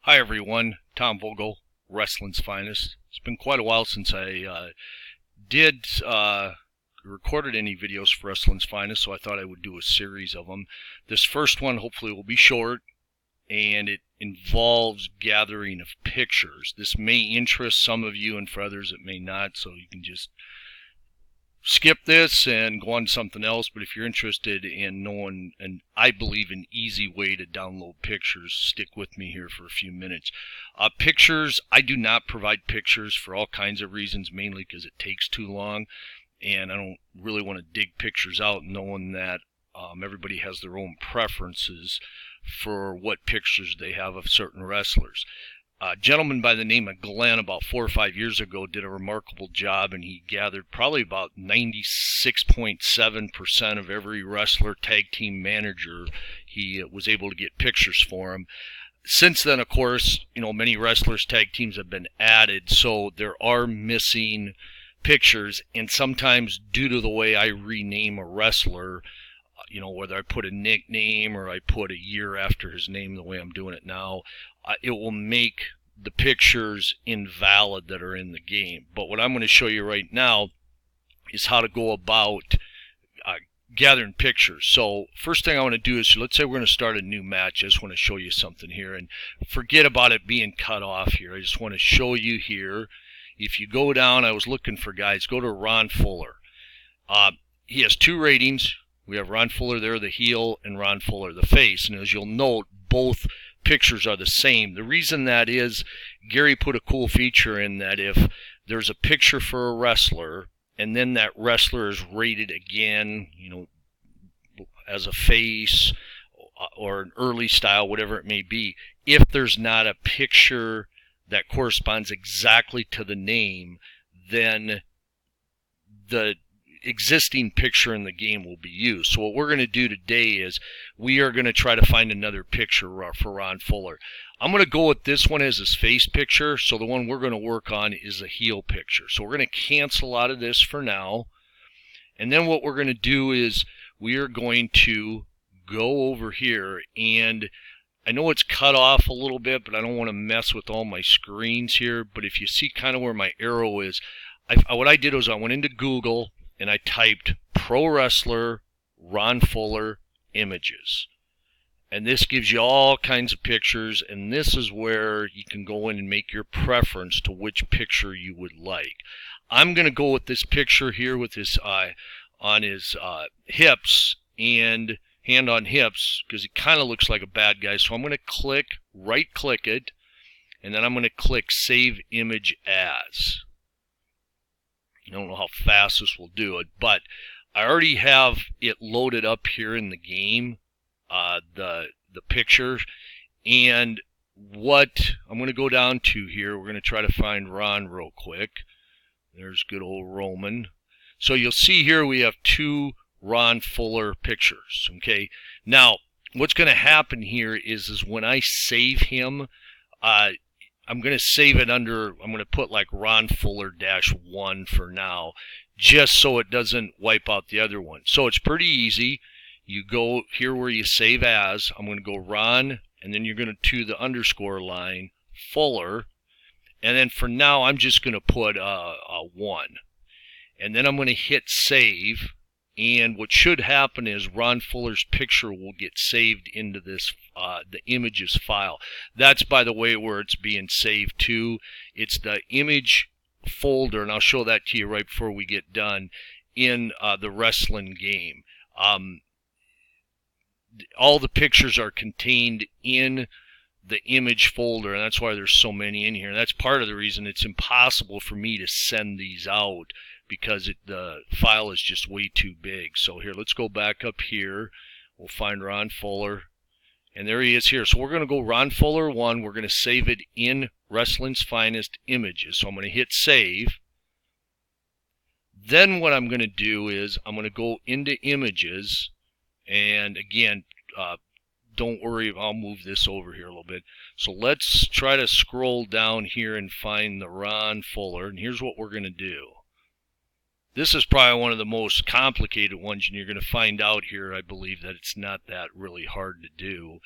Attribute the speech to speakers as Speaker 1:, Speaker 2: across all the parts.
Speaker 1: Hi everyone, Tom Vogel, Wrestling's Finest. It's been quite a while since I recorded any videos for Wrestling's Finest, so I thought I would do a series of them. This first one hopefully will be short, and it involves gathering of pictures. This may interest some of you, and for others it may not, so you can just skip this and go on to something else. But if you're interested in knowing, and I believe, an easy way to download pictures, stick with me here for a few minutes. Pictures, I do not provide pictures for all kinds of reasons, mainly because it takes too long, and I don't really want to dig pictures out, knowing that everybody has their own preferences for what pictures they have of certain wrestlers. A gentleman by the name of Glenn about 4 or 5 years ago did a remarkable job, and he gathered probably about 96.7% of every wrestler, tag team manager. He was able to get pictures for him. Since then, of course, many wrestlers, tag teams have been added, so there are missing pictures, and sometimes due to the way I rename a wrestler, whether I put a nickname or I put a year after his name the way I'm doing it now, it will make the pictures invalid that are in the game. But what I'm going to show you right now is how to go about gathering pictures. So first thing I want to do is, let's say we're going to start a new match. I just want to show you something here, and forget about it being cut off here. I just want to show you here. If you go down, I was looking for guys, go to Ron Fuller. He has 2 ratings. We have Ron Fuller there, the heel, and Ron Fuller, the face. And as you'll note, both pictures are the same. The reason that is, Gary put a cool feature in that if there's a picture for a wrestler, and then that wrestler is rated again, as a face or an early style, whatever it may be, if there's not a picture that corresponds exactly to the name, then the existing picture in the game will be used. So what we're going to do today is we are going to try to find another picture for Ron Fuller. I'm going to go with this one as his face picture, so the one we're going to work on is a heel picture. So we're going to cancel out of this for now, and then what we're going to do is we are going to go over here, and I know it's cut off a little bit, but I don't want to mess with all my screens here. But if you see kind of where my arrow is, what I did was I went into Google and I typed Pro Wrestler Ron Fuller images. And this gives you all kinds of pictures, and this is where you can go in and make your preference to which picture you would like. I'm going to go with this picture here with his on his hips and hand on hips, because he kind of looks like a bad guy. So I'm going to right click it, and then I'm going to click Save Image As. I don't know how fast this will do it, but I already have it loaded up here in the game, the picture. And what I'm going to go down to here, we're going to try to find Ron real quick. There's good old Roman. So you'll see here we have 2 Ron Fuller pictures. Okay, now what's going to happen here is when I save him, I'm going to save it under, I'm going to put like Ron Fuller -1 for now, just so it doesn't wipe out the other one. So it's pretty easy. You go here where you save as, I'm going to go Ron, and then you're going to the underscore line, Fuller, and then for now I'm just going to put a 1. And then I'm going to hit save, and what should happen is Ron Fuller's picture will get saved into this the images file. That's, by the way, where it's being saved to. It's the image folder, and I'll show that to you right before we get done, in the wrestling game. All the pictures are contained in the image folder, and that's why there's so many in here. And that's part of the reason it's impossible for me to send these out, because the file is just way too big. So here, let's go back up here. We'll find Ron Fuller, and there he is here. So we're going to go Ron Fuller 1. We're going to save it in Wrestling's Finest Images. So I'm going to hit save. Then what I'm going to do is I'm going to go into Images, and again, don't worry, I'll move this over here a little bit. So let's try to scroll down here and find the Ron Fuller, and here's what we're going to do. This is probably one of the most complicated ones, and you're going to find out here, I believe, that it's not that really hard to do.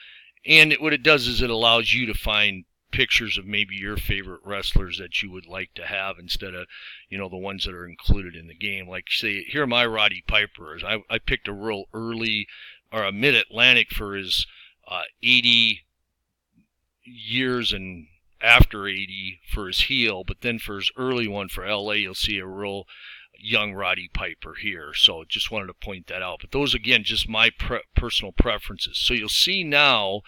Speaker 1: And what it does is it allows you to find pictures of maybe your favorite wrestlers that you would like to have instead of, you know, the ones that are included in the game. Like, say, here are my Roddy Pipers. I picked a real early, or a Mid-Atlantic for his 80 years and after 80 for his heel, but then for his early one for LA, you'll see a real young Roddy Piper here. So just wanted to point that out. But those, again, just my personal preferences. So you'll see now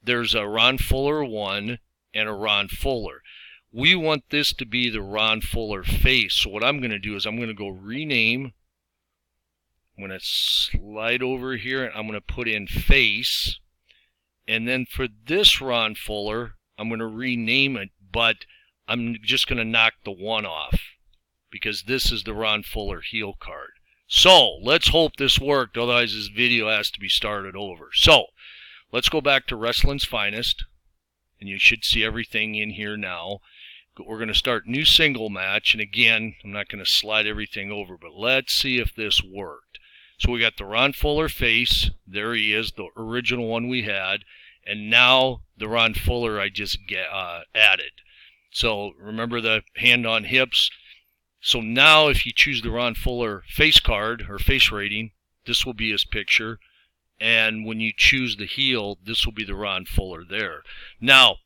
Speaker 1: there's a Ron Fuller 1 and a Ron Fuller. We want this to be the Ron Fuller face. So what I'm going to do is I'm going to go rename. I'm going to slide over here and I'm going to put in face. And then for this Ron Fuller, I'm going to rename it, but I'm just going to knock the 1 off because this is the Ron Fuller heel card. So let's hope this worked, otherwise this video has to be started over. So let's go back to Wrestling's Finest, and you should see everything in here now. We're going to start new single match, and again, I'm not going to slide everything over, but let's see if this worked. So we got the Ron Fuller face. There he is, the original one we had. And now the Ron Fuller I just added. So remember the hand on hips. So now if you choose the Ron Fuller face card or face rating, this will be his picture. And when you choose the heel, this will be the Ron Fuller there. Now,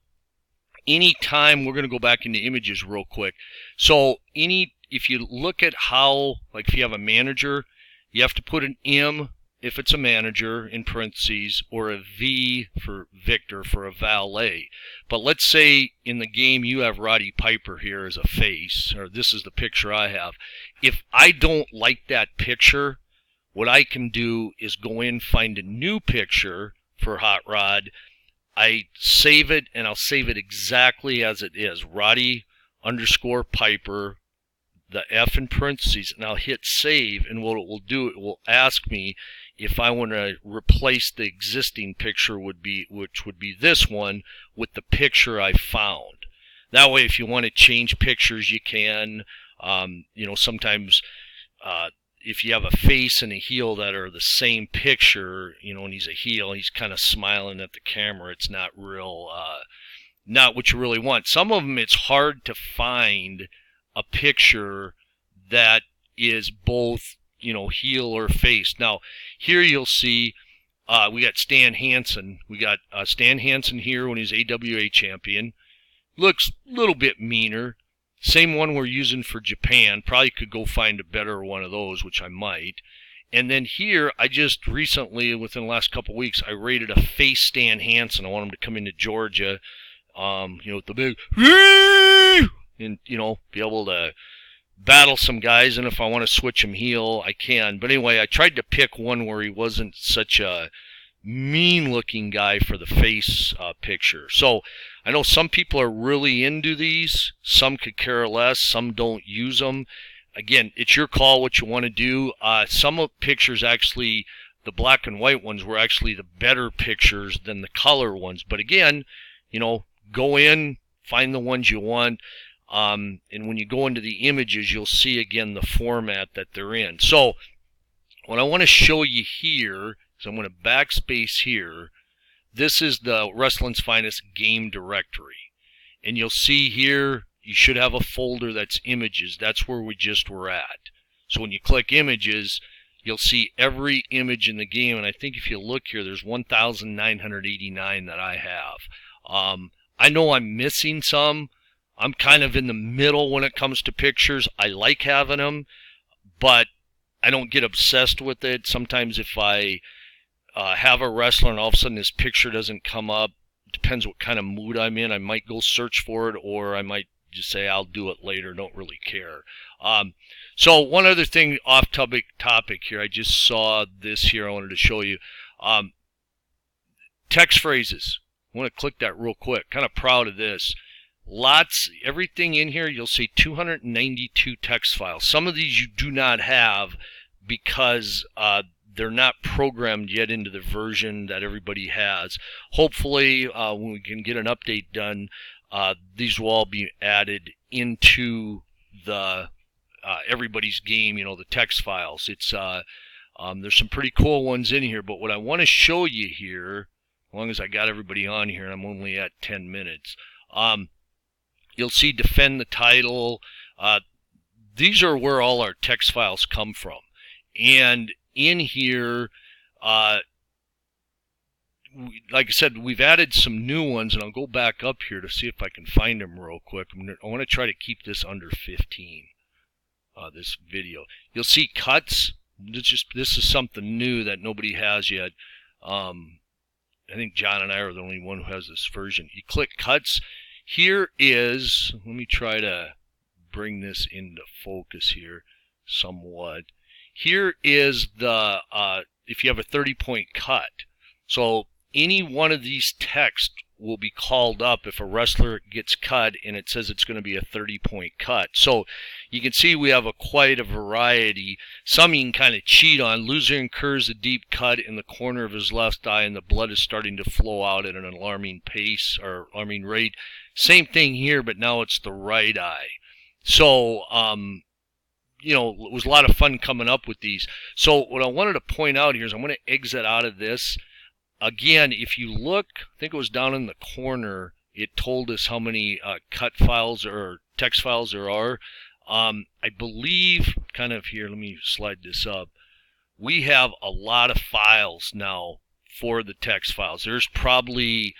Speaker 1: anytime, we're going to go back into images real quick. So if you look at how, like if you have a manager, you have to put an M if it's a manager in parentheses, or a V for Victor for a valet. But let's say in the game you have Roddy Piper here as a face, or this is the picture I have. If I don't like that picture, what I can do is go in, find a new picture for Hot Rod. I save it, and I'll save it exactly as it is. Roddy _ Piper, the F in parentheses, and I'll hit save, and what it will do, it will ask me if I want to replace the existing picture, which would be this one, with the picture I found. That way, if you want to change pictures, you can. You know, sometimes if you have a face and a heel that are the same picture, you know, and he's a heel, he's kind of smiling at the camera. It's not real, not what you really want. Some of them, it's hard to find a picture that is both, you know, heel or face. Now, here you'll see we got Stan Hansen. We got Stan Hansen here when he's AWA champion. Looks a little bit meaner. Same one we're using for Japan. Probably could go find a better one of those, which I might. And then here, I just recently, within the last couple weeks, I rated a face Stan Hansen. I want him to come into Georgia, you know, with the big, and, you know, be able to battle some guys, and if I want to switch him heel, I can. But anyway, I tried to pick one where he wasn't such a mean-looking guy for the face picture. So I know some people are really into these. Some could care less. Some don't use them. Again, it's your call what you want to do. Some of the pictures actually, the black and white ones were actually the better pictures than the color ones. But again, you know, go in, find the ones you want. And when you go into the images, you'll see again the format that they're in. So what I want to show you here is I'm going to backspace here. This is the Wrestling's Finest game directory. And you'll see here, you should have a folder that's images. That's where we just were at. So when you click images, you'll see every image in the game. And I think if you look here, there's 1,989 that I have. I know I'm missing some. I'm kind of in the middle when it comes to pictures. I like having them, but I don't get obsessed with it. Sometimes if I have a wrestler and all of a sudden this picture doesn't come up, depends what kind of mood I'm in, I might go search for it, or I might just say I'll do it later, don't really care. So one other thing off topic here, I just saw this here, I wanted to show you. Text phrases. I want to click that real quick. Kind of proud of this. Everything in here, you'll see 292 text files. Some of these you do not have because they're not programmed yet into the version that everybody has. Hopefully, when we can get an update done, these will all be added into the everybody's game, you know, the text files. It's there's some pretty cool ones in here, but what I want to show you here, as long as I got everybody on here, and I'm only at 10 minutes, You'll see defend the title. These are where all our text files come from. And in here, like I said, we've added some new ones, and I'll go back up here to see if I can find them real quick. I want to try to keep this under 15, this video. You'll see cuts. This is something new that nobody has yet. I think John and I are the only one who has this version. You click cuts. Here is, let me try to bring this into focus here somewhat. Here is the, if you have a 30-point cut. So any one of these texts will be called up if a wrestler gets cut and it says it's going to be a 30-point cut. So you can see we have quite a variety. Some you can kind of cheat on. Loser incurs a deep cut in the corner of his left eye and the blood is starting to flow out at an alarming pace or alarming rate. Same thing here, but now it's the right eye. So, you know, it was a lot of fun coming up with these. So what I wanted to point out here is I'm going to exit out of this. Again, if you look, I think it was down in the corner, it told us how many cut files or text files there are. I believe, kind of here, let me slide this up. We have a lot of files now for the text files. There's probably,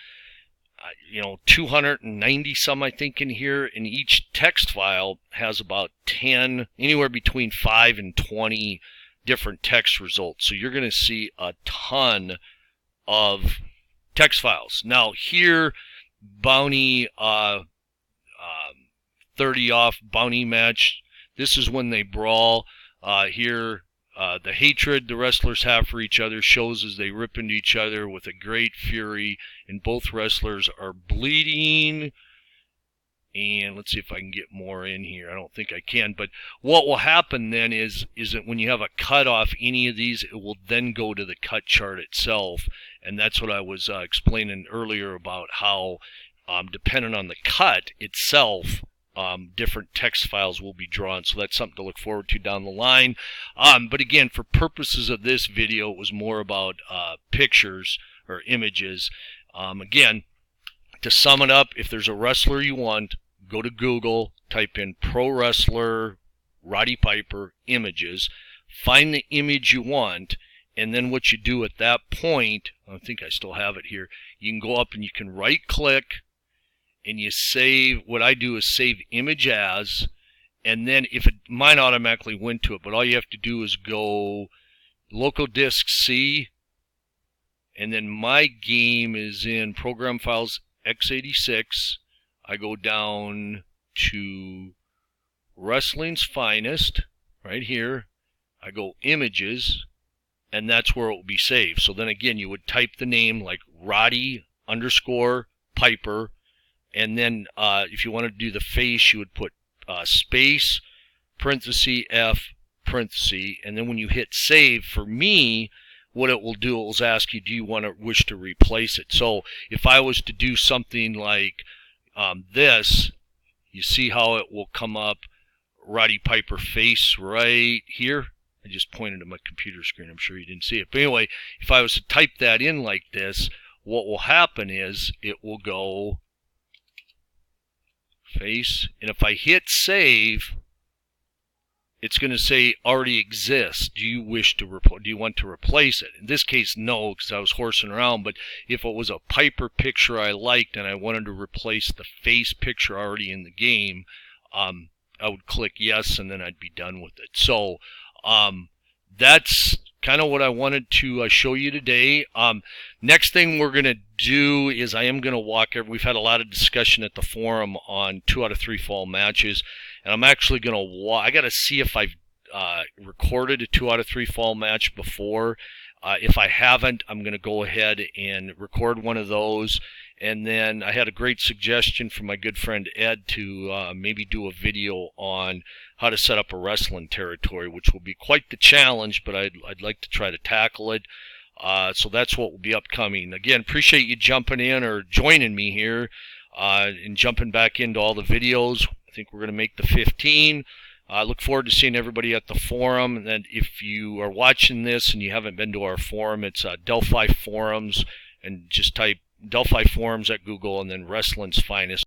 Speaker 1: you know, 290 some, I think, in here. And each text file has about 10, anywhere between 5 and 20 different text results. So you're going to see a ton of text files. Now here, bounty 30 off bounty match. This is when they brawl. Here, the hatred the wrestlers have for each other shows as they rip into each other with a great fury, and both wrestlers are bleeding. And let's see if I can get more in here. I don't think I can. But what will happen then is that when you have a cut off any of these, it will then go to the cut chart itself. And that's what I was explaining earlier about how, depending on the cut itself, different text files will be drawn. So that's something to look forward to down the line. But again, for purposes of this video, it was more about pictures or images. Again, to sum it up, if there's a wrestler you want, go to Google, type in Pro Wrestler Roddy Piper images, find the image you want, and then what you do at that point, I think I still have it here, you can go up and you can right click and you save. What I do is save image as, and then if it, mine automatically went to it, but all you have to do is go local disk C, and then my game is in program files x86. I go down to Wrestling's Finest right here. I go images, and that's where it will be saved. So then again, you would type the name like Roddy _ Piper, and then if you want to do the face, you would put space, parenthesis, F, parenthesis, and then when you hit save, for me, what it will do, it will ask you, do you wish to replace it? So if I was to do something like this, you see how it will come up, Roddy Piper face right here. I just pointed to my computer screen. I'm sure you didn't see it. But anyway, if I was to type that in like this, what will happen is it will go face, and if I hit save, it's going to say already exists. Do you wish to do you want to replace it? In this case, no, because I was horsing around. But if it was a Piper picture I liked and I wanted to replace the face picture already in the game, I would click yes, and then I'd be done with it. So that's kind of what I wanted to show you today. Next thing we're going to do is I am going to walk. We've had a lot of discussion at the forum on 2 out of 3 fall matches. And I'm actually going to walk. I got to see if I've recorded a 2 out of 3 fall match before. If I haven't, I'm going to go ahead and record one of those. And then I had a great suggestion from my good friend Ed to maybe do a video on how to set up a wrestling territory, which will be quite the challenge, but I'd like to try to tackle it. So that's what will be upcoming. Again, appreciate you jumping in or joining me here and jumping back into all the videos. I think we're going to make the 15. I look forward to seeing everybody at the forum. And then if you are watching this and you haven't been to our forum, it's Delphi Forums, and just type Delphi Forums at Google and then Wrestling's Finest.